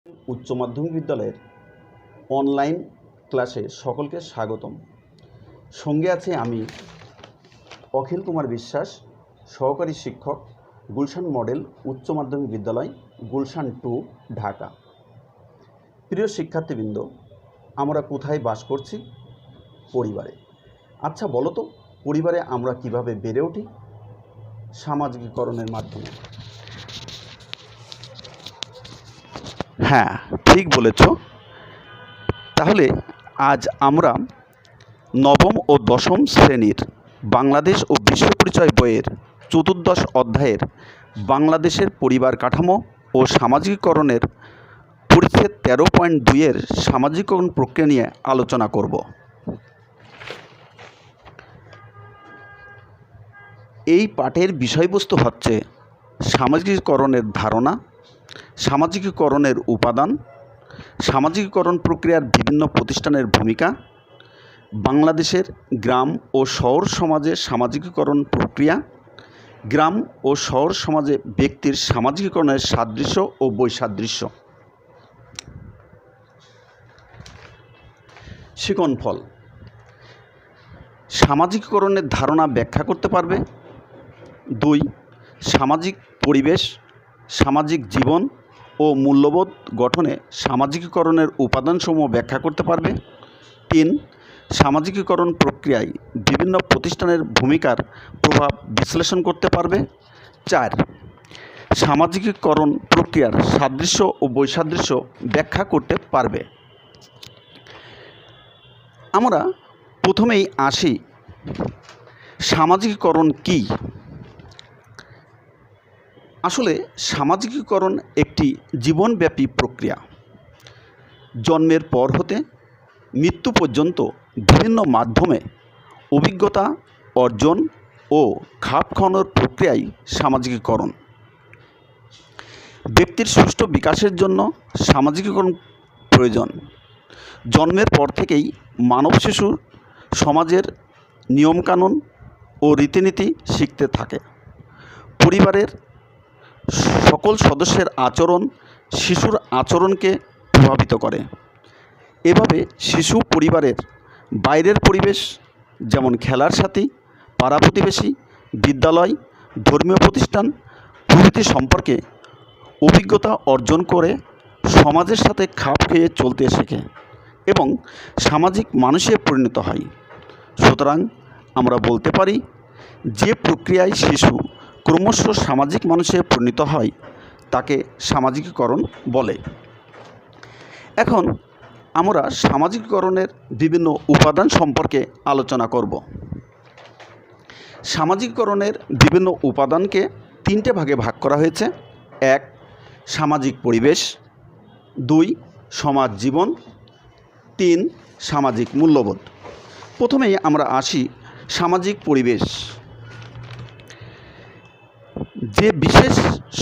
উচ্চ মাধ্যমিক বিদ্যালয়ের অনলাইন ক্লাসে সকলকে স্বাগতম। সঙ্গে আছে আমি অখিল কুমার বিশ্বাস, সহকারী শিক্ষক, গুলশান মডেল উচ্চ মাধ্যমিক বিদ্যালয়, গুলশান 2, ঢাকা। প্রিয় শিক্ষার্থীবৃন্দ, আমরা কোথায় বাস করছি? পরিবারে। আচ্ছা বলো তো, পরিবারে আমরা কিভাবে বেড়ে উঠি? সামাজিকীকরণের মাধ্যমে। হ্যাঁ, ঠিক বলেছ। তাহলে আজ আমরা নবম ও দশম শ্রেণীর বাংলাদেশ ও বিশ্ব পরিচয় বইয়ের চতুর্দশ অধ্যায়ের বাংলাদেশের পরিবার কাঠামো ও সামাজিকীকরণের পরিচ্ছেদ 13.2-এর সামাজিকীকরণ প্রক্রিয়া নিয়ে আলোচনা করব। এই পাঠের বিষয়বস্তু হচ্ছে সামাজিকীকরণের ধারণা, সামাজিকীকরণের উপাদান, সামাজিকীকরণ প্রক্রিয়ার বিভিন্ন প্রতিষ্ঠানের ভূমিকা, বাংলাদেশের গ্রাম ও শহর সমাজে সামাজিকীকরণ প্রক্রিয়া, গ্রাম ও শহর সমাজে ব্যক্তির সামাজিকীকরণের সাদৃশ্য ও বৈসাদৃশ্য। শিকনফল। সামাজিকীকরণের ধারণা ব্যাখ্যা করতে পারবে। 2, সামাজিক পরিবেশ, সামাজিক জীবন ও মূল্যবোধ গঠনে সামাজিকীকরণের উপাদানসমূহ ব্যাখ্যা করতে পারবে। 3, সামাজিকীকরণ প্রক্রিয়ায় বিভিন্ন প্রতিষ্ঠানের ভূমিকার প্রভাব বিশ্লেষণ করতে পারবে। 4, সামাজিকীকরণ প্রক্রিয়ার সাদৃশ্য ও বৈসাদৃশ্য ব্যাখ্যা করতে পারবে। আমরা প্রথমেই আসি, সামাজিকীকরণ কী? আসলে সামাজিকীকরণ একটি জীবনব্যাপী প্রক্রিয়া। জন্মের পর হতে মৃত্যু পর্যন্ত বিভিন্ন মাধ্যমে অভিজ্ঞতা অর্জন ও খাপ খাওয়ানোর প্রক্রিয়াই সামাজিকীকরণ। ব্যক্তির সুষ্ঠু বিকাশের জন্য সামাজিকীকরণ প্রয়োজন। জন্মের পর থেকেই মানব শিশু সমাজের নিয়মকানুন ও রীতিনীতি শিখতে থাকে। পরিবারের সকল সদস্যের আচরণ শিশুর আচরণকে প্রভাবিত করে। এভাবে শিশু পরিবারের বাইরের পরিবেশ, যেমন খেলার সাথী, পাড়া প্রতিবেশী, বিদ্যালয়, ধর্মীয় প্রতিষ্ঠান প্রভৃতি সম্পর্কে অভিজ্ঞতা অর্জন করে সমাজের সাথে খাপ খেয়ে চলতে শেখে এবং সামাজিক মানুষে পরিণত হয়। সুতরাং আমরা বলতে পারি, যে প্রক্রিয়ায় শিশু ক্রমশ সামাজিক মানুষে পরিণত হয় তাকে সামাজিকীকরণ বলে। এখন আমরা সামাজিকীকরণের বিভিন্ন উপাদান সম্পর্কে আলোচনা করব। সামাজিকীকরণের বিভিন্ন উপাদানকে 3টে ভাগে ভাগ করা হয়েছে। 1, সামাজিক পরিবেশ। 2, সমাজ জীবন। 3, সামাজিক মূল্যবোধ। প্রথমেই আমরা আসি সামাজিক পরিবেশ। যে বিশেষ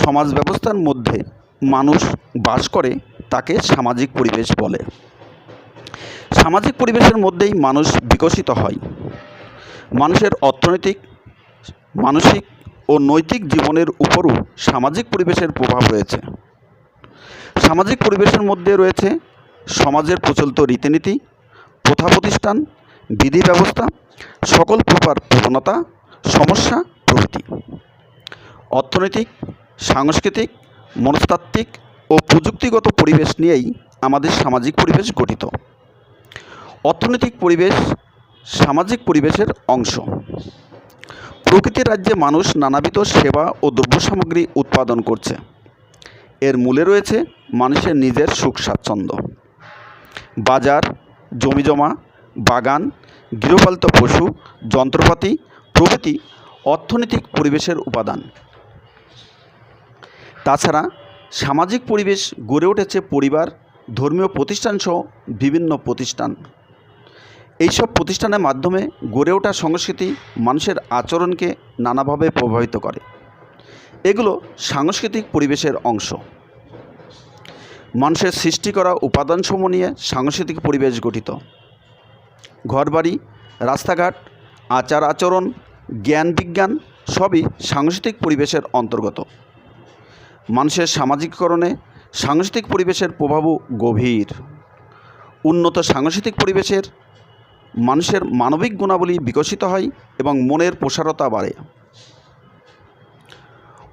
সমাজ ব্যবস্থার মধ্যে মানুষ বাস করে তাকে সামাজিক পরিবেশ বলে। সামাজিক পরিবেশের মধ্যেই মানুষ বিকশিত হয়। মানুষের অর্থনৈতিক, মানসিক ও নৈতিক জীবনের উপরও সামাজিক পরিবেশের প্রভাব রয়েছে। সামাজিক পরিবেশের মধ্যে রয়েছে সমাজের প্রচলিত রীতিনীতি, প্রথা প্রতিষ্ঠান, বিধি ব্যবস্থা, সকল প্রকার প্রবণতা, সমস্যা প্রভৃতি। অর্থনৈতিক, সাংস্কৃতিক, মনস্তাত্ত্বিক ও প্রযুক্তিগত পরিবেশ নিয়েই আমাদের সামাজিক পরিবেশ গঠিত। অর্থনৈতিক পরিবেশ সামাজিক পরিবেশের অংশ। প্রকৃতির রাজ্যে মানুষ নানাবিধ সেবা ও দ্রব্য সামগ্রী উৎপাদন করছে। এর মূলে রয়েছে মানুষের নিজের সুখ স্বাচ্ছন্দ্য। বাজার, জমিজমা, বাগান, গৃহপালিত পশু, যন্ত্রপাতি প্রভৃতি অর্থনৈতিক পরিবেশের উপাদান। তাছাড়া সামাজিক পরিবেশ গড়ে উঠেছে পরিবার, ধর্মীয় প্রতিষ্ঠানসহ বিভিন্ন প্রতিষ্ঠান। এইসব প্রতিষ্ঠানের মাধ্যমে গড়ে ওঠা সংস্কৃতি মানুষের আচরণকে নানাভাবে প্রভাবিত করে। এগুলো সাংস্কৃতিক পরিবেশের অংশ। মানুষের সৃষ্টি করা উপাদানসমূহ নিয়ে সাংস্কৃতিক পরিবেশ গঠিত। ঘরবাড়ি, রাস্তাঘাট, আচার আচরণ, জ্ঞান বিজ্ঞান সবই সাংস্কৃতিক পরিবেশের অন্তর্গত। মানুষের সামাজিকীকরণে সাংস্কৃতিক পরিবেশের প্রভাবও গভীর। উন্নত সাংস্কৃতিক পরিবেশের মানুষের মানবিক গুণাবলী বিকশিত হয় এবং মনের প্রসারতা বাড়ে।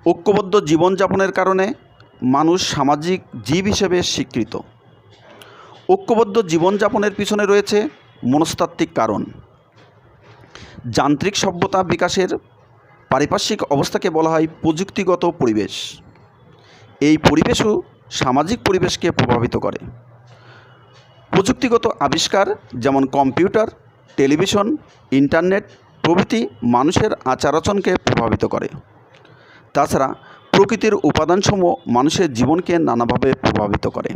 ঐক্যবদ্ধ জীবনযাপনের কারণে মানুষ সামাজিক জীব হিসেবে স্বীকৃত। ঐক্যবদ্ধ জীবনযাপনের পিছনে রয়েছে মনস্তাত্ত্বিক কারণ। যান্ত্রিক সভ্যতা বিকাশের পারিপার্শ্বিক অবস্থাকে বলা হয় প্রযুক্তিগত পরিবেশ। এই পরিবেশও সামাজিক পরিবেশকে প্রভাবিত করে। প্রযুক্তিগত আবিষ্কার যেমন কম্পিউটার, টেলিভিশন, ইন্টারনেট প্রভৃতি মানুষের আচার আচরণকে প্রভাবিত করে। তাছাড়া প্রকৃতির উপাদানসমূহ মানুষের জীবনকে নানাভাবে প্রভাবিত করে।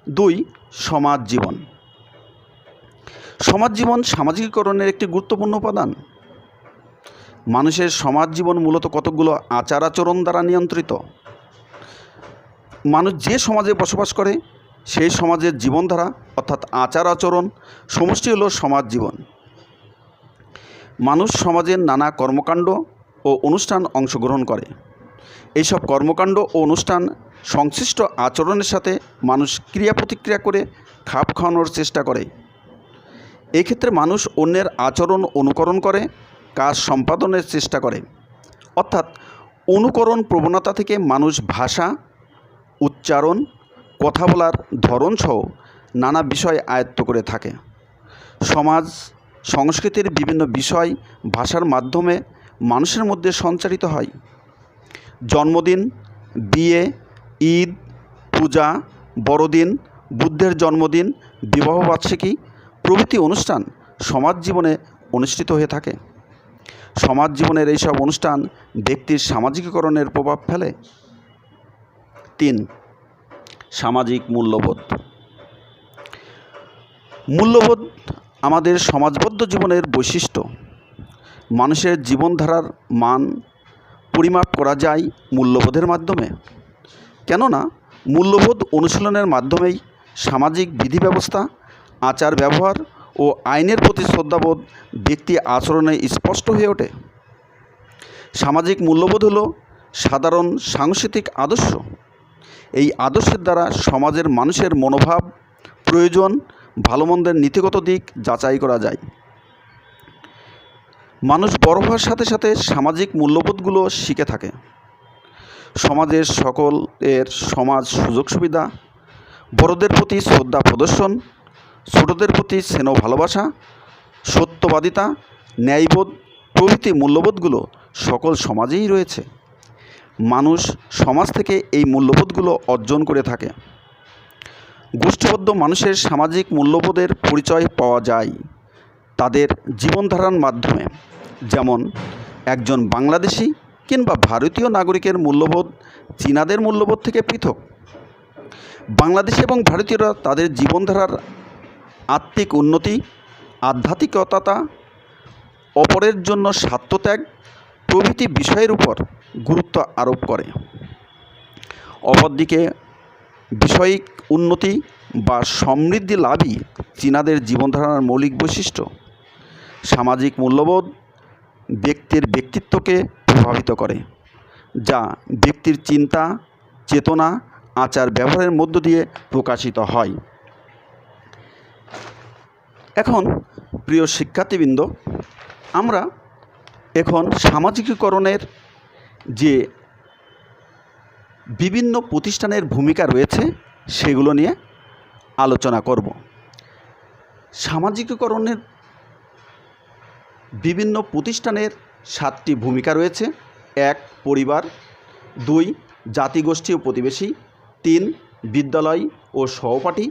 2. সমাজ জীবন। সমাজ জীবন সামাজিকীকরণের একটি গুরুত্বপূর্ণ উপাদান। মানুষের সমাজ জীবন মূলত কতকগুলো আচার আচরণ দ্বারা নিয়ন্ত্রিত। মানুষ যে সমাজে বসবাস করে সেই সমাজের জীবনধারা অর্থাৎ আচার আচরণ সমষ্টি হলো সমাজ জীবন। মানুষ সমাজের নানা কর্মকাণ্ড ও অনুষ্ঠান অংশগ্রহণ করে। এইসব কর্মকাণ্ড ও অনুষ্ঠান সংশ্লিষ্ট আচরণের সাথে মানুষ ক্রিয়া প্রতিক্রিয়া করে খাপ খাওয়ানোর চেষ্টা করে। এই ক্ষেত্রে মানুষ অন্যের আচরণ অনুকরণ করে কাজ সম্পাদনের চেষ্টা করে। অর্থাৎ অনুকরণ প্রবণতা থেকে মানুষ ভাষা, উচ্চারণ, কথা বলার ধরনসহ নানা বিষয় আয়ত্ত করে থাকে। সমাজ সংস্কৃতির বিভিন্ন বিষয় ভাষার মাধ্যমে মানুষের মধ্যে সঞ্চারিত হয়। জন্মদিন, বিয়ে, ঈদ, পূজা, বড়দিন, বুদ্ধের জন্মদিন, বিবাহবার্ষিকী প্রভৃতি অনুষ্ঠান সমাজ জীবনে অনুষ্ঠিত হয়ে থাকে। সমাজ জীবনের এইসব অনুষ্ঠান ব্যক্তির সামাজিকীকরণের প্রভাব ফেলে। 3. সামাজিক মূল্যবোধ। মূল্যবোধ আমাদের সমাজবদ্ধ জীবনের বৈশিষ্ট্য। মানুষের জীবনধারার মান পরিমাপ করা যায় মূল্যবোধের মাধ্যমে। কেননা মূল্যবোধ অনুশীলনের মাধ্যমেই সামাজিক বিধি ব্যবস্থা, আচার ব্যবহার ও আইনের প্রতি শ্রদ্ধাবোধ ব্যক্তি আচরণে স্পষ্ট হয়ে ওঠে। সামাজিক মূল্যবোধ হলো সাধারণ সাংস্কৃতিক আদর্শ। এই আদর্শের দ্বারা সমাজের মানুষের মনোভাব, প্রয়োজন, ভালো মন্দের নীতিগত দিক যাচাই করা যায়। মানুষ বড় হওয়ার সাথে সাথে সামাজিক মূল্যবোধগুলো শিখে থাকে। সমাজের সকলের সমাজ সুযোগ সুবিধা, বড়দের প্রতি শ্রদ্ধা প্রদর্শন, ছোটদের প্রতি স্নেহ ভালোবাসা, সত্যবাদিতা, ন্যায়বোধ প্রভৃতি মূল্যবোধগুলো সকল সমাজেই রয়েছে। মানুষ সমাজ থেকে এই মূল্যবোধগুলো অর্জন করে থাকে। গোষ্ঠীবদ্ধ মানুষের সামাজিক মূল্যবোধের পরিচয় পাওয়া যায় তাদের জীবনধারার মাধ্যমে। যেমন একজন বাংলাদেশি কিংবা ভারতীয় নাগরিকের মূল্যবোধ চীনাদের মূল্যবোধ থেকে পৃথক। বাংলাদেশি এবং ভারতীয়রা তাদের জীবনধারার আত্মিক উন্নতি, আধ্যাত্মিকতা, অপরের জন্য স্বার্থত্যাগ প্রভৃতি বিষয়ের উপর গুরুত্ব আরোপ করে। অপরদিকে বিষয়িক উন্নতি বা সমৃদ্ধি লাভই চীনাদের জীবনধারার মৌলিক বৈশিষ্ট্য। সামাজিক মূল্যবোধ ব্যক্তির ব্যক্তিত্বকে প্রভাবিত করে, যা ব্যক্তির চিন্তা, চেতনা, আচার ব্যবহারের মধ্য দিয়ে প্রকাশিত হয়। এখন প্রিয় শিক্ষার্থীবৃন্দ, আমরা এখন সামাজিকীকরণের যে বিভিন্ন প্রতিষ্ঠানের ভূমিকা রয়েছে সেগুলো নিয়ে আলোচনা করব। সামাজিকীকরণের বিভিন্ন প্রতিষ্ঠানের 7টি ভূমিকা রয়েছে। 1. পরিবার, 2. জাতিগোষ্ঠী ও প্রতিবেশী, 3. বিদ্যালয় ও সহপাঠী,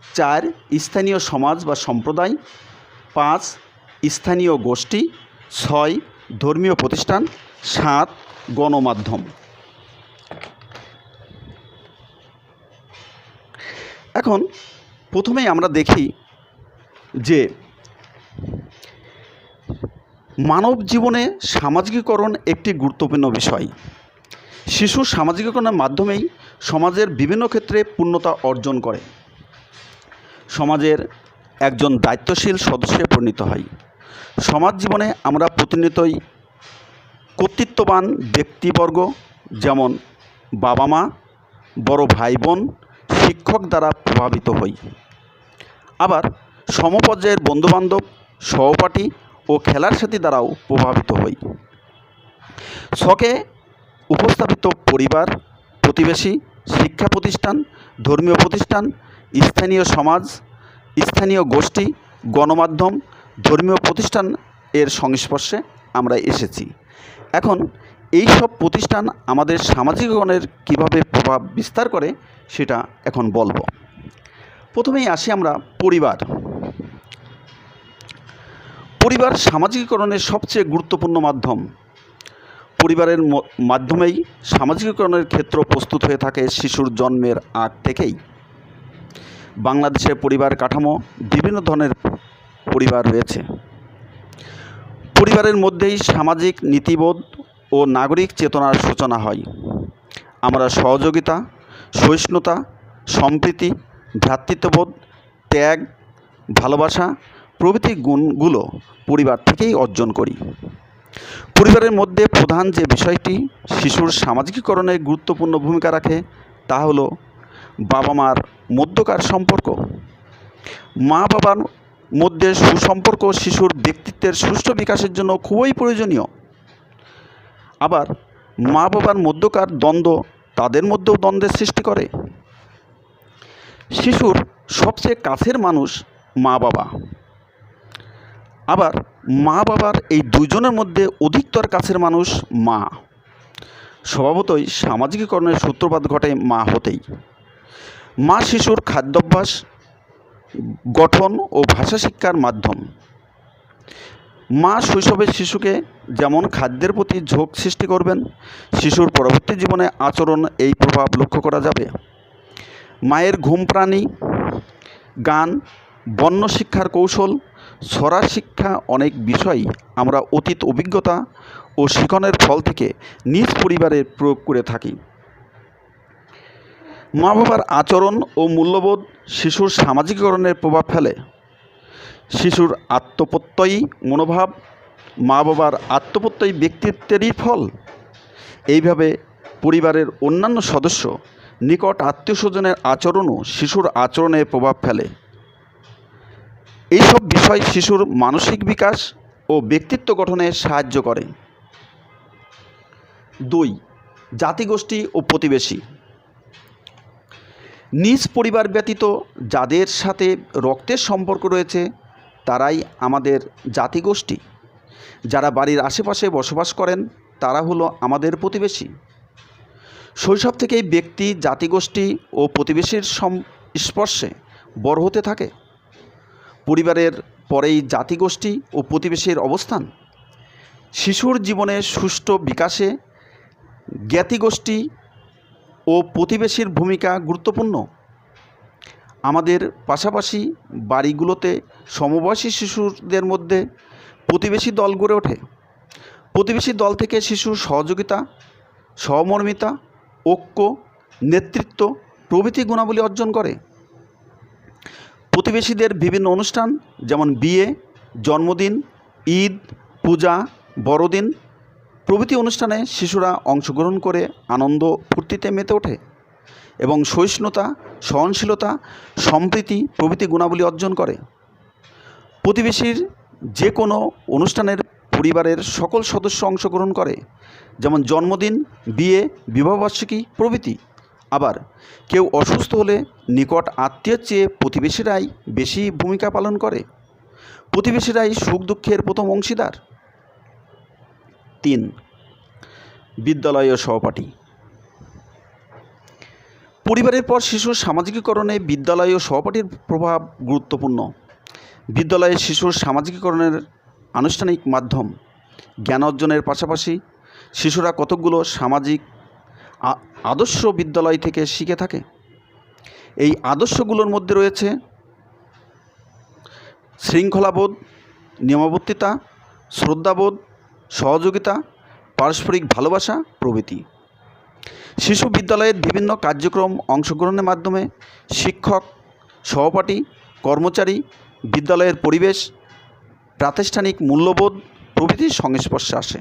4. স্থানীয় সমাজ বা সম্প্রদায়, 5. স্থানীয় গোষ্ঠী, 6. ধর্মীয় প্রতিষ্ঠান, 7. গণমাধ্যম। এখন প্রথমেই আমরা দেখি যে মানব জীবনে সামাজিকীকরণ একটি গুরুত্বপূর্ণ বিষয়। শিশু সামাজিকীকরণের মাধ্যমেই সমাজের বিভিন্ন ক্ষেত্রে পূর্ণতা অর্জন করে, সমাজের একজন দায়িত্বশীল সদস্যে পরিণত হয়। সমাজ জীবনে আমরা প্রতিনিয়তই কর্তৃত্ববান ব্যক্তিবর্গ যেমন বাবা মা, বড় ভাই বোন, শিক্ষক দ্বারা প্রভাবিত হই। আবার সমপর্যায়ের বন্ধুবান্ধব, সহপাঠী ও খেলার সাথী দ্বারাও প্রভাবিত হই। ছকে উপস্থাপিত পরিবার, প্রতিবেশী, শিক্ষা প্রতিষ্ঠান, ধর্মীয় প্রতিষ্ঠান, স্থানীয় সমাজ, স্থানীয় গোষ্ঠী, গণমাধ্যম, ধর্মীয় প্রতিষ্ঠান এর সংস্পর্শে আমরা এসেছি। এখন এই সব প্রতিষ্ঠান আমাদের সামাজিক জীবনের কীভাবে প্রভাব বিস্তার করে সেটা এখন বলবো। প্রথমেই আসি আমরা পরিবার। পরিবার সামাজিকীকরণের সবচেয়ে গুরুত্বপূর্ণ মাধ্যম। পরিবারের মাধ্যমেই সামাজিকীকরণের ক্ষেত্র প্রস্তুত হয়ে থাকে শিশুর জন্মের আগ থেকেই। বাংলাদেশের পরিবার কাঠামো বিভিন্ন ধরনের পরিবার রয়েছে। পরিবারের মধ্যেই সামাজিক নীতিবোধ ও নাগরিক চেতনার সূচনা হয়। আমরা সহযোগিতা, সহিষ্ণুতা, সম্প্রীতি, ভ্রাতৃত্ববোধ, ত্যাগ, ভালোবাসা প্রভৃতি গুণগুলো পরিবার থেকেই অর্জন করি। পরিবারের মধ্যে প্রধান যে বিষয়টি শিশুর সামাজিকীকরণে গুরুত্বপূর্ণ ভূমিকা রাখে তা হলো বাবা মার মধ্যকার সম্পর্ক। মা বাবার মধ্যে সুসম্পর্ক শিশুর ব্যক্তিত্বের সুষ্ঠু বিকাশের জন্য খুবই প্রয়োজনীয়। আবার মা বাবার মধ্যকার দ্বন্দ্ব তাদের মধ্যেও দ্বন্দ্বের সৃষ্টি করে। শিশুর সবচেয়ে কাছের মানুষ মা বাবা। আবার মা বাবার এই দুজনের মধ্যে অধিকতর কাছের মানুষ মা। স্বভাবতই সামাজিকীকরণের সূত্রপাত ঘটে মা হতেই। মা শিশুর খাদ্যাভ্যাস গঠন ও ভাষা শিক্ষার মাধ্যম। মা শৈশবে শিশুকে যেমন খাদ্যের প্রতি ঝোঁক সৃষ্টি করবেন, শিশুর পরবর্তী জীবনে আচরণ এই প্রভাব লক্ষ্য করা যাবে। মায়ের ঘুম প্রাণী, গান, বর্ণ শিক্ষার কৌশল, ছড়া শিক্ষা অনেক বিষয়ই আমরা অতীত অভিজ্ঞতা ও শিখনের ফল থেকে নিজ পরিবারে প্রয়োগ করে থাকি। মা বাবার আচরণ ও মূল্যবোধ শিশুর সামাজিকীকরণের প্রভাব ফেলে। শিশুর আত্মপ্রত্যয়ী মনোভাব মা বাবার আত্মপ্রত্যয়ী ব্যক্তিত্বেরই ফল। এইভাবে পরিবারের অন্যান্য সদস্য, নিকট আত্মীয় স্বজনের আচরণও শিশুর আচরণে প্রভাব ফেলে। এইসব বিষয় শিশুর মানসিক বিকাশ ও ব্যক্তিত্ব গঠনে সাহায্য করে। 2. জাতিগোষ্ঠী ও প্রতিবেশী। নিজ পরিবার ব্যতীত যাদের সাথে রক্তের সম্পর্ক রয়েছে তারাই আমাদের জাতিগোষ্ঠী। যারা বাড়ির আশেপাশে বসবাস করেন তারা হলো আমাদের প্রতিবেশী। শৈশব থেকেই ব্যক্তি জাতিগোষ্ঠী ও প্রতিবেশীর স্পর্শে বড় হতে থাকে। পরিবারের পরেই জাতিগোষ্ঠী ও প্রতিবেশীর অবস্থান। শিশুর জীবনে সুষ্ঠু বিকাশে জ্ঞাতিগোষ্ঠী ও প্রতিবেশীর ভূমিকা গুরুত্বপূর্ণ। আমাদের পাশাপাশি বাড়িগুলোতে সমবয়সী শিশুদের মধ্যে প্রতিবেশী দল গড়ে ওঠে। প্রতিবেশী দল থেকে শিশুর সহযোগিতা, সহমর্মিতা, ঐক্য, নেতৃত্ব প্রভৃতি গুণাবলী অর্জন করে। প্রতিবেশীদের বিভিন্ন অনুষ্ঠান যেমন বিয়ে, জন্মদিন, ঈদ, পূজা, বড়দিন প্রভৃতি অনুষ্ঠানে শিশুরা অংশগ্রহণ করে আনন্দ ফুর্তিতে মেতে ওঠে এবং সহিষ্ণুতা, সহনশীলতা, সম্প্রীতি প্রভৃতি গুণাবলী অর্জন করে। প্রতিবেশীর যে কোনো অনুষ্ঠানের পরিবারের সকল সদস্য অংশগ্রহণ করে, যেমন জন্মদিন, বিয়ে, বিবাহবার্ষিকী প্রভৃতি। আবার কেউ অসুস্থ হলে নিকট আত্মীয়ের চেয়ে প্রতিবেশীরাই বেশি ভূমিকা পালন করে। প্রতিবেশীরাই সুখ দুঃখের প্রথম অংশীদার। 3. বিদ্যালয় ও সহপাঠী। পরিবারের পর শিশুর সামাজিকীকরণে বিদ্যালয় ও সহপাঠীর প্রভাব গুরুত্বপূর্ণ। বিদ্যালয়ে শিশুর সামাজিকীকরণের আনুষ্ঠানিক মাধ্যম। জ্ঞান অর্জনের পাশাপাশি শিশুরা কতকগুলো সামাজিক আদর্শ বিদ্যালয় থেকে শিখে থাকে। এই আদর্শগুলোর মধ্যে রয়েছে শৃঙ্খলাবোধ, নিয়মাবর্তিতা, শ্রদ্ধাবোধ, সহযোগিতা, পারস্পরিক ভালোবাসা প্রভৃতি। শিশু বিদ্যালয়ের বিভিন্ন কার্যক্রম অংশগ্রহণের মাধ্যমে শিক্ষক, সহপাঠী, কর্মচারী, বিদ্যালয়ের পরিবেশ, প্রাতিষ্ঠানিক মূল্যবোধ প্রভৃতির সংস্পর্শে আসে।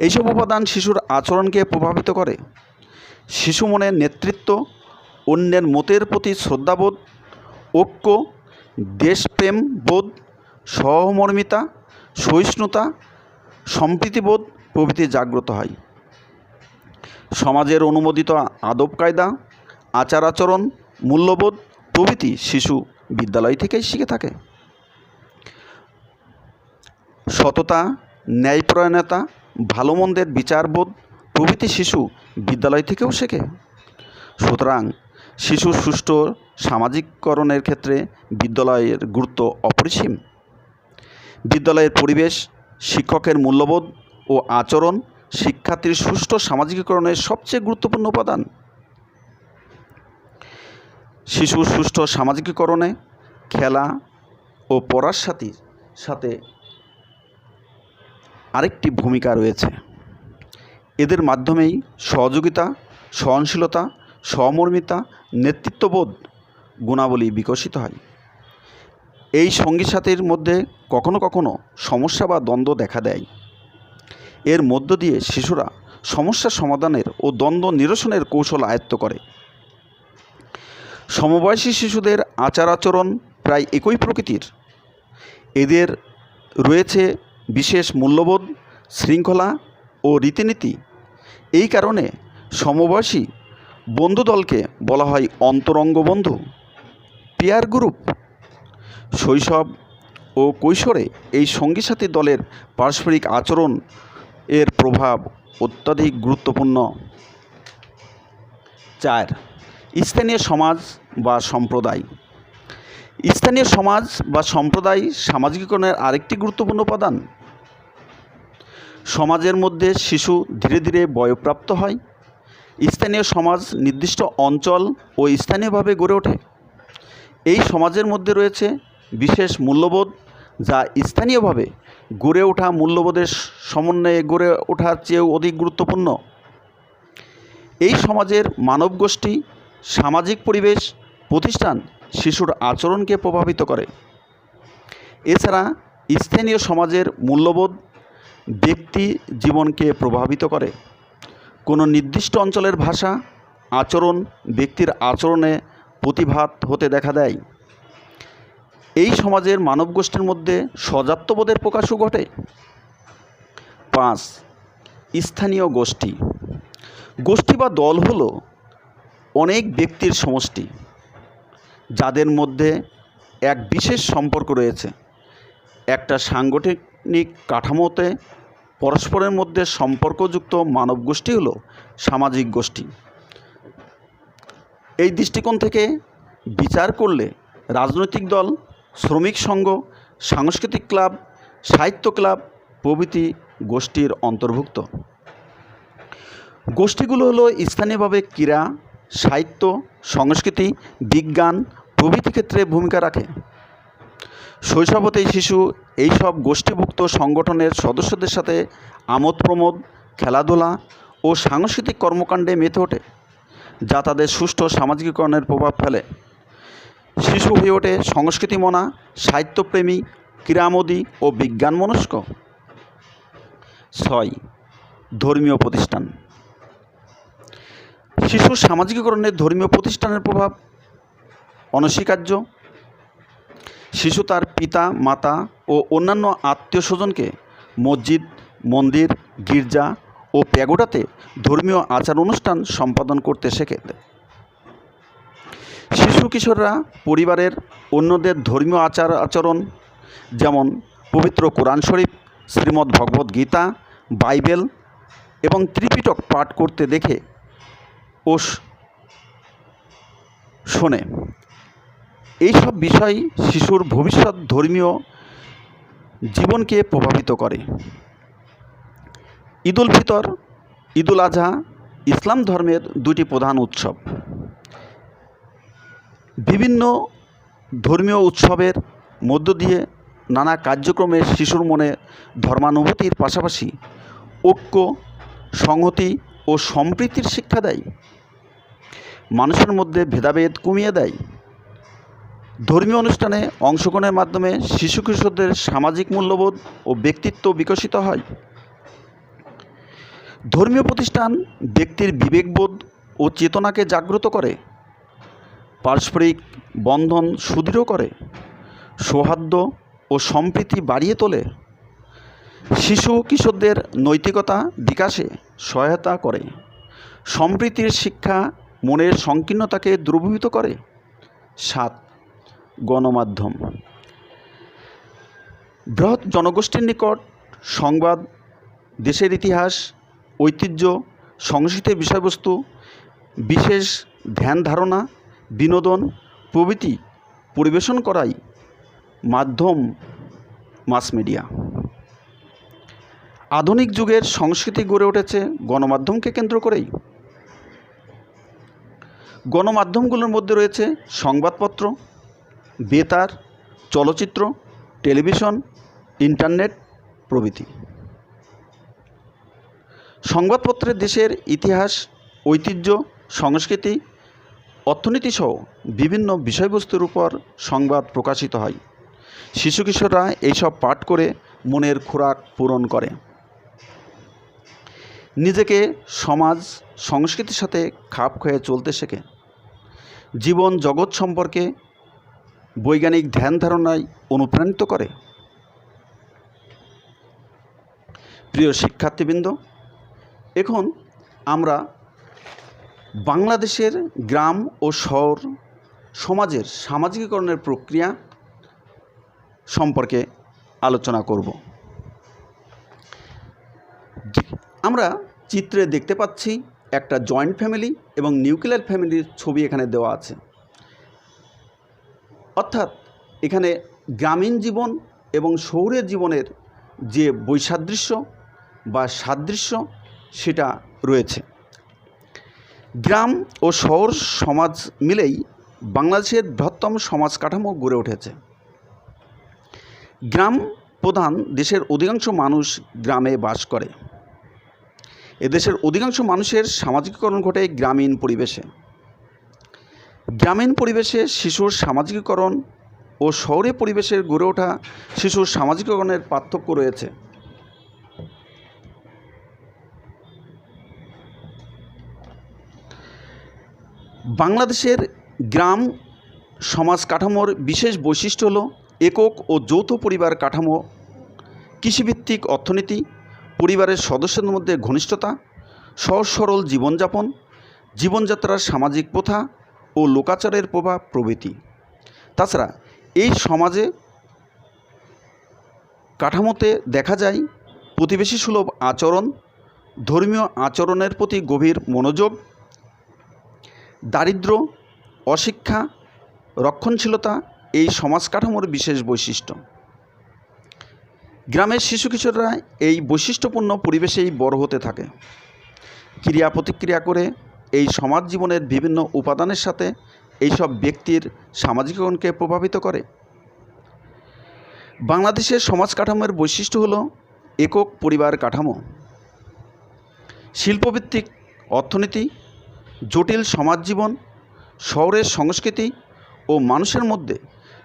এইসব উপাদান শিশুর আচরণকে প্রভাবিত করে। শিশু মনে নেতৃত্ব, অন্যের মতের প্রতি শ্রদ্ধাবোধ, ঐক্য, দেশপ্রেম বোধ, সহমর্মিতা, সহিষ্ণুতা, সম্প্রীতিবোধ প্রভৃতি জাগ্রত হয়। সমাজের অনুমোদিত আদব কায়দা, আচার আচরণ, মূল্যবোধ প্রভৃতি শিশু বিদ্যালয় থেকেই শিখে থাকে। সততা, ন্যায়পরায়ণতা, ভালো মন্দের বিচারবোধ প্রভৃতি শিশু বিদ্যালয় থেকেও শেখে। সুতরাং শিশুর সুষ্ঠু সামাজিককরণের ক্ষেত্রে বিদ্যালয়ের গুরুত্ব অপরিসীম। বিদ্যালয়ের পরিবেশ, শিক্ষকের মূল্যবোধ ও আচরণ শিক্ষার্থীর সুষ্ঠু সামাজিকীকরণের সবচেয়ে গুরুত্বপূর্ণ উপাদান। শিশুর সুষ্ঠু সামাজিকীকরণে খেলা ও পড়ার সাথে আরেকটি ভূমিকা রয়েছে। এদের মাধ্যমেই সহযোগিতা, সহনশীলতা, সহমর্মিতা, নেতৃত্ববোধ গুণাবলী বিকশিত হয়। এই সঙ্গী সাথীর মধ্যে কখনো কখনো সমস্যা বা দ্বন্দ্ব দেখা দেয়। এর মধ্য দিয়ে শিশুরা সমস্যা সমাধানের ও দ্বন্দ্ব নিরসনের কৌশল আয়ত্ত করে। সমবয়সী শিশুদের আচার আচরণ প্রায় একই প্রকৃতির। এদের রয়েছে বিশেষ মূল্যবোধ, শৃঙ্খলা ও রীতিনীতি। এই কারণে সমবয়সী বন্ধুদলকে বলা হয় অন্তরঙ্গ বন্ধু, পিয়ার গ্রুপ। শৈশব ও কৈশোরে এই সঙ্গী সাথী দলের পারস্পরিক আচরণ এর প্রভাব অত্যাধিক গুরুত্বপূর্ণ। 4. স্থানীয় সমাজ বা সম্প্রদায়। স্থানীয় সমাজ বা সম্প্রদায় সামাজিকীকরণের আরেকটি গুরুত্বপূর্ণ উপাদান। সমাজের মধ্যে শিশু ধীরে ধীরে বয়ঃপ্রাপ্ত হয়। স্থানীয় সমাজ নির্দিষ্ট অঞ্চল ও স্থানীয়ভাবে গড়ে ওঠে। এই সমাজের মধ্যে রয়েছে বিশেষ মূল্যবোধ, যা স্থানীয়ভাবে গড়ে ওঠা মূল্যবোধের সমন্বয়ে গড়ে ওঠার চেয়েও অধিক গুরুত্বপূর্ণ। এই সমাজের মানব গোষ্ঠী, সামাজিক পরিবেশ, প্রতিষ্ঠান শিশুর আচরণকে প্রভাবিত করে। এছাড়া স্থানীয় সমাজের মূল্যবোধ ব্যক্তি জীবনকে প্রভাবিত করে। কোনো নির্দিষ্ট অঞ্চলের ভাষা, আচরণ ব্যক্তির আচরণে প্রতিভাত হতে দেখা দেয়। এই সমাজের মানব গোষ্ঠীর মধ্যে স্বজাত্যবোধের প্রকাশও ঘটে। 5. স্থানীয় গোষ্ঠী। গোষ্ঠী বা দল হলো অনেক ব্যক্তির সমষ্টি, যাদের মধ্যে এক বিশেষ সম্পর্ক রয়েছে। একটা সাংগঠনিক কাঠামোতে পরস্পরের মধ্যে সম্পর্কযুক্ত মানব গোষ্ঠী হলো সামাজিক গোষ্ঠী। এই দৃষ্টিকোণ থেকে বিচার করলে রাজনৈতিক দল, শ্রমিক সংঘ, সাংস্কৃতিক ক্লাব, সাহিত্য ক্লাব প্রভৃতি গোষ্ঠীর অন্তর্ভুক্ত। গোষ্ঠীগুলো হলো স্থানীয়ভাবে ক্রীড়া, সাহিত্য, সংস্কৃতি, বিজ্ঞান প্রভৃতি ক্ষেত্রে ভূমিকা রাখে। শৈশব হতেই শিশু এইসব গোষ্ঠীভুক্ত সংগঠনের সদস্যদের সাথে আমোদ প্রমোদ, খেলাধুলা ও সাংস্কৃতিক কর্মকাণ্ডে মেতে ওঠে, যা তাদের সুষ্ঠু সামাজিকীকরণের প্রভাব ফেলে। শিশু হয়ে ওঠে সংস্কৃতিমনা, সাহিত্যপ্রেমী, ক্রীড়ামোদী ও বিজ্ঞানমনস্ক। 6. ধর্মীয় প্রতিষ্ঠান। শিশুর সামাজিকীকরণে ধর্মীয় প্রতিষ্ঠানের প্রভাব অনস্বীকার্য। শিশু তার পিতা, মাতা ও অন্যান্য আত্মীয় স্বজনকে মসজিদ, মন্দির, গির্জা ও প্যাগোডাতে ধর্মীয় আচার অনুষ্ঠান সম্পাদন করতে শেখে। শিশু কিশোররা পরিবারের অন্যদের ধর্মীয় আচার আচরণ, যেমন পবিত্র কোরআন শরীফ, শ্রীমদ্ ভগবদ গীতা, বাইবেল এবং ত্রিপিটক পাঠ করতে দেখে ও শোনে। এইসব বিষয় শিশুর ভবিষ্যৎ ধর্মীয় জীবনকে প্রভাবিত করে। ঈদ উল ফিতর, ঈদ উল আজহা ইসলাম ধর্মের দুটি প্রধান উৎসব। বিভিন্ন ধর্মীয় উৎসবের মধ্য দিয়ে নানা কার্যক্রমে শিশুর মনে ধর্মানুভূতির পাশাপাশি ঐক্য, সংহতি ও সম্প্রীতির শিক্ষা দেয়। মানুষের মধ্যে ভেদাভেদ কমিয়ে দেয়। ধর্মীয় অনুষ্ঠানে অংশগ্রহণের মাধ্যমে শিশু কিশোরদের সামাজিক মূল্যবোধ ও ব্যক্তিত্ব বিকশিত হয়। ধর্মীয় প্রতিষ্ঠান ব্যক্তির বিবেকবোধ ও ও চেতনাকে জাগ্রত করে, পারস্পরিক বন্ধন সুদৃঢ় করে, সৌহার্দ্য ও সম্প্রীতি বাড়িয়ে তোলে, শিশু কিশোরদের নৈতিকতা বিকাশে সহায়তা করে, সম্প্রীতির শিক্ষা মনের সংকীর্ণতাকে দ্রবীভূত করে। 7. গণমাধ্যম। বৃহৎ জনগোষ্ঠীর নিকট সংবাদ দেশের ইতিহাস, ঐতিহ্য, সংস্কৃতির বিষয়বস্তু, বিশেষ ধ্যান ধারণা, বিনোদন প্রভৃতি পরিবেশন করাই মাধ্যম মাস মিডিয়া। আধুনিক যুগের সংস্কৃতি গড়ে উঠেছে গণমাধ্যমকে কেন্দ্র করেই। গণমাধ্যমগুলোর মধ্যে রয়েছে সংবাদপত্র, বেতার, চলচ্চিত্র, টেলিভিশন, ইন্টারনেট প্রভৃতি। সংবাদপত্রে দেশের ইতিহাস, ঐতিহ্য, সংস্কৃতি, অর্থনীতি সহ বিভিন্ন বিষয়বস্তুর উপর সংবাদ প্রকাশিত হয়। শিশু কিশোররা এইসব পাঠ করে মনের খোরাক পূরণ করে, নিজেকে সমাজ সংস্কৃতির সাথে খাপ খাইয়ে চলতে শেখে, জীবন জগৎ সম্পর্কে বৈজ্ঞানিক ধ্যান ধারণায় অনুপ্রাণিত করে। প্রিয় শিক্ষার্থীবৃন্দ, এখন আমরা বাংলাদেশের গ্রাম ও শহর সমাজের সামাজিকীকরণের প্রক্রিয়া সম্পর্কে আলোচনা করব। আমরা চিত্রে দেখতে পাচ্ছি একটা জয়েন্ট ফ্যামিলি এবং নিউক্লিয়ার ফ্যামিলির ছবি এখানে দেওয়া আছে। অর্থাৎ এখানে গ্রামীণ জীবন এবং শহুরের জীবনের যে বৈসাদৃশ্য বা সাদৃশ্য সেটা রয়েছে। গ্রাম ও শহর সমাজ মিলেই বাংলাদেশের বৃহত্তম সমাজ কাঠামো গড়ে উঠেছে। গ্রাম প্রধান দেশের অধিকাংশ মানুষ গ্রামে বাস করে। এদেশের অধিকাংশ মানুষের সামাজিকীকরণ ঘটে গ্রামীণ পরিবেশে। গ্রামীণ পরিবেশে শিশুর সামাজিকীকরণ ও শহরে পরিবেশের গড়ে ওঠা শিশুর সামাজিকীকরণের পার্থক্য রয়েছে। বাংলাদেশের গ্রাম সমাজ কাঠামোর বিশেষ বৈশিষ্ট্য হল একক ও যৌথ পরিবার কাঠামো, কৃষিভিত্তিক অর্থনীতি, পরিবারের সদস্যদের মধ্যে ঘনিষ্ঠতা, সহজ সরল জীবনযাপন, জীবনযাত্রার সামাজিক প্রথা ও লোকাচারের প্রভাব প্রভৃতি। তাছাড়া এই সমাজে কাঠামোতে দেখা যায় প্রতিবেশী সুলভ আচরণ, ধর্মীয় আচরণের প্রতি গভীর মনোযোগ, দারিদ্র্য, অশিক্ষা, রক্ষণশীলতা এই সমাজ কাঠামোর বিশেষ বৈশিষ্ট্য। গ্রামের শিশু কিশোররা এই বৈশিষ্ট্যপূর্ণ পরিবেশেই বড় হতে থাকে। ক্রিয়া প্রতিক্রিয়া করে এই সমাজ জীবনের বিভিন্ন উপাদানের সাথে এইসব ব্যক্তির সামাজিকীকরণকে প্রভাবিত করে। বাংলাদেশের সমাজ কাঠামোর বৈশিষ্ট্য হল একক পরিবার কাঠামো, শিল্পভিত্তিক অর্থনীতি, জটিল সমাজ জীবন, শহরের সংস্কৃতি ও মানুষের মধ্যে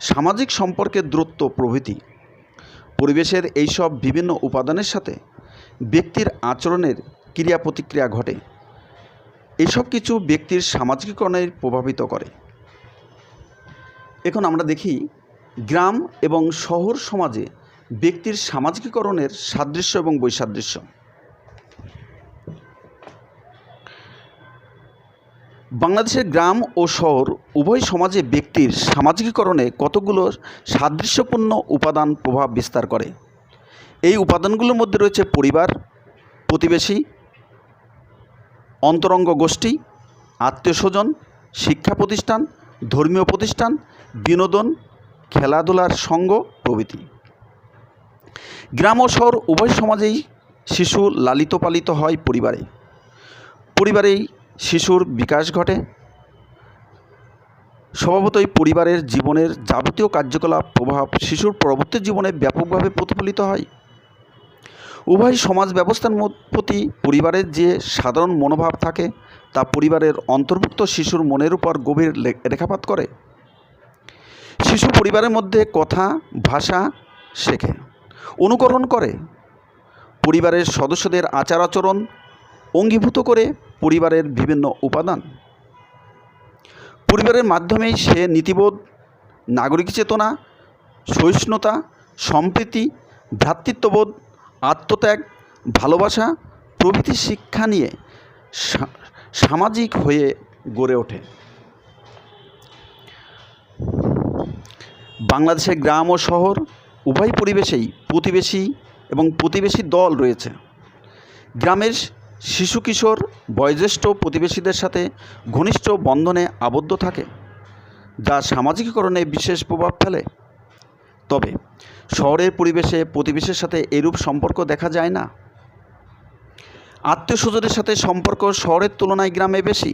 সামাজিক সম্পর্কের দূরত্ব প্রভৃতি। পরিবেশের এইসব বিভিন্ন উপাদানের সাথে ব্যক্তির আচরণের ক্রিয়া প্রতিক্রিয়া ঘটে। এসব কিছু ব্যক্তির সামাজিকীকরণে প্রভাবিত করে। এখন আমরা দেখি গ্রাম এবং শহর সমাজে ব্যক্তির সামাজিকীকরণের সাদৃশ্য এবং বৈসাদৃশ্য। বাংলাদেশের গ্রাম ও শহর উভয় সমাজে ব্যক্তির সামাজিকীকরণে কতগুলো সাদৃশ্যপূর্ণ উপাদান প্রভাব বিস্তার করে। এই উপাদানগুলোর মধ্যে রয়েছে পরিবার, প্রতিবেশী, অন্তরঙ্গ গোষ্ঠী, আত্মীয় স্বজন, শিক্ষা প্রতিষ্ঠান, ধর্মীয় প্রতিষ্ঠান, বিনোদন, খেলাধুলার সঙ্গ প্রভৃতি। গ্রাম ও শহর উভয় সমাজেই শিশু লালিত পালিত হয় পরিবারেই শিশুর বিকাশ ঘটে। স্বভাবতই পরিবারের জীবনের যাবতীয় কার্যকলাপ প্রভাব শিশুর পরবর্তী জীবনে ব্যাপকভাবে প্রতিফলিত হয়। উভয় সমাজ ব্যবস্থার প্রতি পরিবারের যে সাধারণ মনোভাব থাকে তা পরিবারের অন্তর্ভুক্ত শিশুর মনের উপর গভীর রেখাপাত করে। শিশু পরিবারের মধ্যে কথা, ভাষা শেখে, অনুকরণ করে। পরিবারের সদস্যদের আচার আচরণ অঙ্গীভূত করে পরিবারের বিভিন্ন উপাদান। পরিবারের মাধ্যমেই সে নীতিবোধ, নাগরিক চেতনা, সহিষ্ণুতা, সম্প্রীতি, ভ্রাতৃত্ববোধ, আত্মত্যাগ, ভালোবাসা প্রভৃতি শিক্ষা নিয়ে সামাজিক হয়ে গড়ে ওঠে। বাংলাদেশের গ্রাম ও শহর উভয় পরিবেশেই প্রতিবেশী দল রয়েছে। গ্রামের শিশু কিশোর বয়োজ্যেষ্ঠ প্রতিবেশীদের সাথে ঘনিষ্ঠ বন্ধনে আবদ্ধ থাকে, যা সামাজিকীকরণে বিশেষ প্রভাব ফেলে। তবে শহরের পরিবেশে প্রতিবেশীর সাথে এরূপ সম্পর্ক দেখা যায় না। আত্মীয় স্বজনের সাথে সম্পর্ক শহরের তুলনায় গ্রামে বেশি।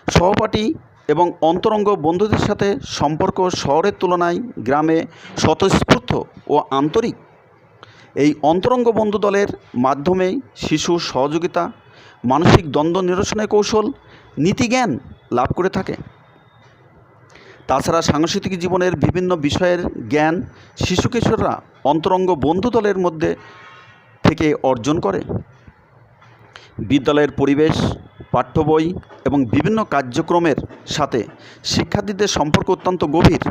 সহপাঠী এবং অন্তরঙ্গ বন্ধুদের সাথে সম্পর্ক শহরের তুলনায় গ্রামে স্বতঃস্ফূর্ত ও আন্তরিক। এই অন্তরঙ্গ বন্ধু দলের মাধ্যমেই শিশু সহযোগিতা, মানসিক দ্বন্দ্ব নিরসনের কৌশল, নীতিজ্ঞান লাভ করে থাকে। তাছাড়া সাংস্কৃতিক জীবনের বিভিন্ন বিষয়ের জ্ঞান শিশু কিশোররা অন্তরঙ্গ বন্ধু দলের মধ্যে থেকে অর্জন করে। বিদ্যালয়ের পরিবেশ, পাঠ্য বই এবং বিভিন্ন কার্যক্রমের সাথে শিক্ষার্থীদের সম্পর্ক অত্যন্ত গভীর।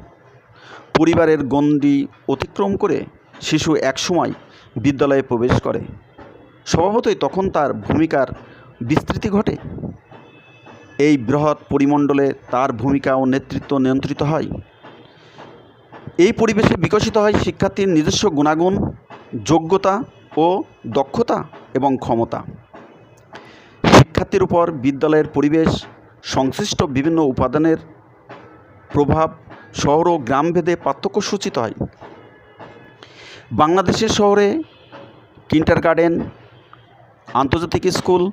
পরিবারের গণ্ডি অতিক্রম করে শিশু একসময় বিদ্যালয়ে প্রবেশ করে। স্বভাবতই তখন তার ভূমিকার বিস্তৃতি ঘটে। এই বৃহৎ পরিমণ্ডলে তার ভূমিকা ও নেতৃত্ব নিয়ন্ত্রিত হয়। এই পরিবেশে বিকশিত হয় শিক্ষার্থীর নিজস্ব গুণাগুণ, যোগ্যতা ও দক্ষতা এবং ক্ষমতা। শিক্ষার্থীর উপর বিদ্যালয়ের পরিবেশ সংশ্লিষ্ট বিভিন্ন উপাদানের প্রভাব শহর ও গ্রামভেদে পার্থক্য সূচিত হয়। বাংলাদেশের শহরে কিন্ডারগার্টেন, আন্তর্জাতিক স্কুল,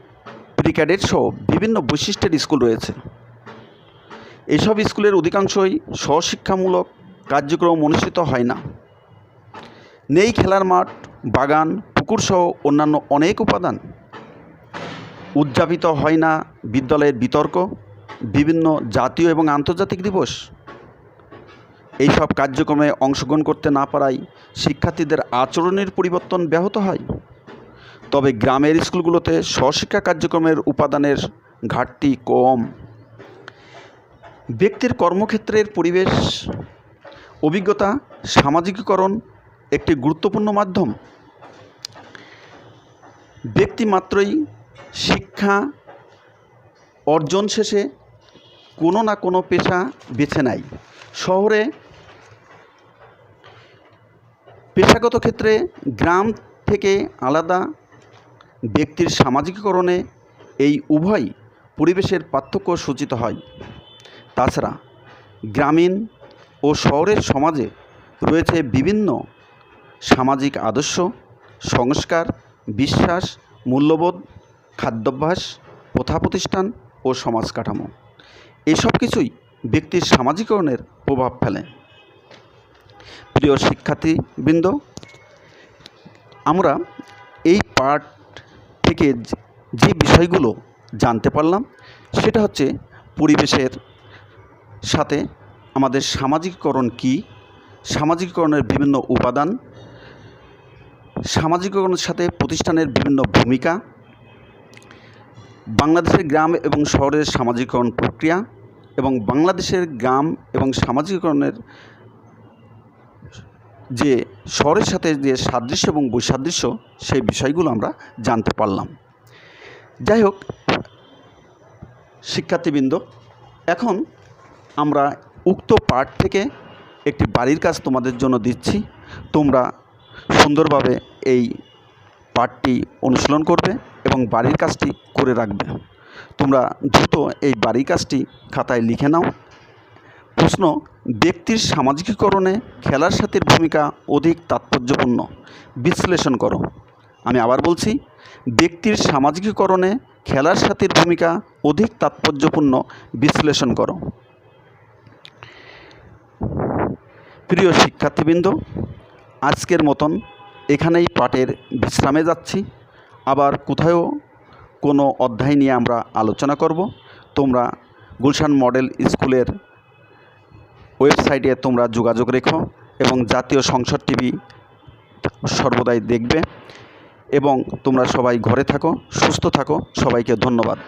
প্রি ক্যাডেট সহ বিভিন্ন বৈশিষ্ট্যের স্কুল রয়েছে। এসব স্কুলের অধিকাংশই স্বশিক্ষামূলক কার্যক্রম অনুষ্ঠিত হয় না। নেই খেলার মাঠ, বাগান, পুকুর সহ অন্যান্য অনেক উপাদান। উদযাপিত হয় না বিদ্যালয়ের বিতর্ক, বিভিন্ন জাতীয় এবং আন্তর্জাতিক দিবস। এইসব কার্যক্রমে অংশগ্রহণ করতে না পারায় শিক্ষার্থীদের আচরণের পরিবর্তন ব্যাহত হয়। তবে গ্রামের স্কুলগুলোতে স্বশিক্ষা কার্যক্রমের উপাদানের ঘাটতি কম। ব্যক্তির কর্মক্ষেত্রের পরিবেশ, অভিজ্ঞতা, সামাজিকীকরণ একটি গুরুত্বপূর্ণ মাধ্যম। ব্যক্তি মাত্রই শিক্ষা অর্জন শেষে কোনো না কোনো পেশা বেছে নেয়। শহরে পেশাগত ক্ষেত্রে গ্রাম থেকে আলাদা। ব্যক্তির সামাজিকীকরণে এই উভয় পরিবেশের পার্থক্য সূচিত হয়। তাছাড়া গ্রামীণ ও শহরের সমাজে রয়েছে বিভিন্ন সামাজিক আদর্শ, সংস্কার, বিশ্বাস, মূল্যবোধ, খাদ্যাভ্যাস, প্রথা প্রতিষ্ঠান ও সমাজ কাঠামো। এসব কিছুই ব্যক্তির সামাজিকীকরণের প্রভাব ফেলে। প্রিয় শিক্ষার্থীবৃন্দ, আমরা এই পাঠ থেকে যে বিষয়গুলো জানতে পারলাম সেটা হচ্ছে পরিবেশের সাথে আমাদের সামাজিকীকরণ কী, সামাজিকীকরণের বিভিন্ন উপাদান, সামাজিকীকরণের সাথে প্রতিষ্ঠানের বিভিন্ন ভূমিকা, বাংলাদেশের গ্রাম এবং শহরের সামাজিকীকরণ প্রক্রিয়া এবং বাংলাদেশের গ্রাম এবং সামাজিকীকরণের যে শহরের সাথে যে সাদৃশ্য এবং বৈসাদৃশ্য সেই বিষয়গুলো আমরা জানতে পারলাম। যাই হোক শিক্ষার্থীবৃন্দ, এখন আমরা উক্ত পাঠ থেকে একটি বাড়ির কাজ তোমাদের জন্য দিচ্ছি। তোমরা সুন্দরভাবে এই পাঠটি অনুশীলন করবে এবং বাড়ির কাজটি করে রাখবে। তোমরা দ্রুত এই বাড়ির কাজটি খাতায় লিখে নাও। প্রশ্ন: ব্যক্তির সামাজিকীকরণে খেলার সাথীর ভূমিকা অধিক তাৎপর্যপূর্ণ, বিশ্লেষণ করো। আমি আবার বলছি, ব্যক্তির সামাজিকীকরণে খেলার সাথীর ভূমিকা অধিক তাৎপর্যপূর্ণ, বিশ্লেষণ করো। প্রিয় শিক্ষার্থীবৃন্দ, আজকের মতন এখানেই পাঠের বিশ্রামে যাচ্ছি। আবার কোথাও কোনো অধ্যায় নিয়ে আমরা আলোচনা করব। তোমরা গুলশান মডেল স্কুলের ওয়েবসাইটে তোমরা যোগাযোগ রেখো এবং জাতীয় সংসদ টিভি সর্বদাই দেখবে। এবং তোমরা সবাই ঘরে থাকো, সুস্থ থাকো। সবাইকে ধন্যবাদ।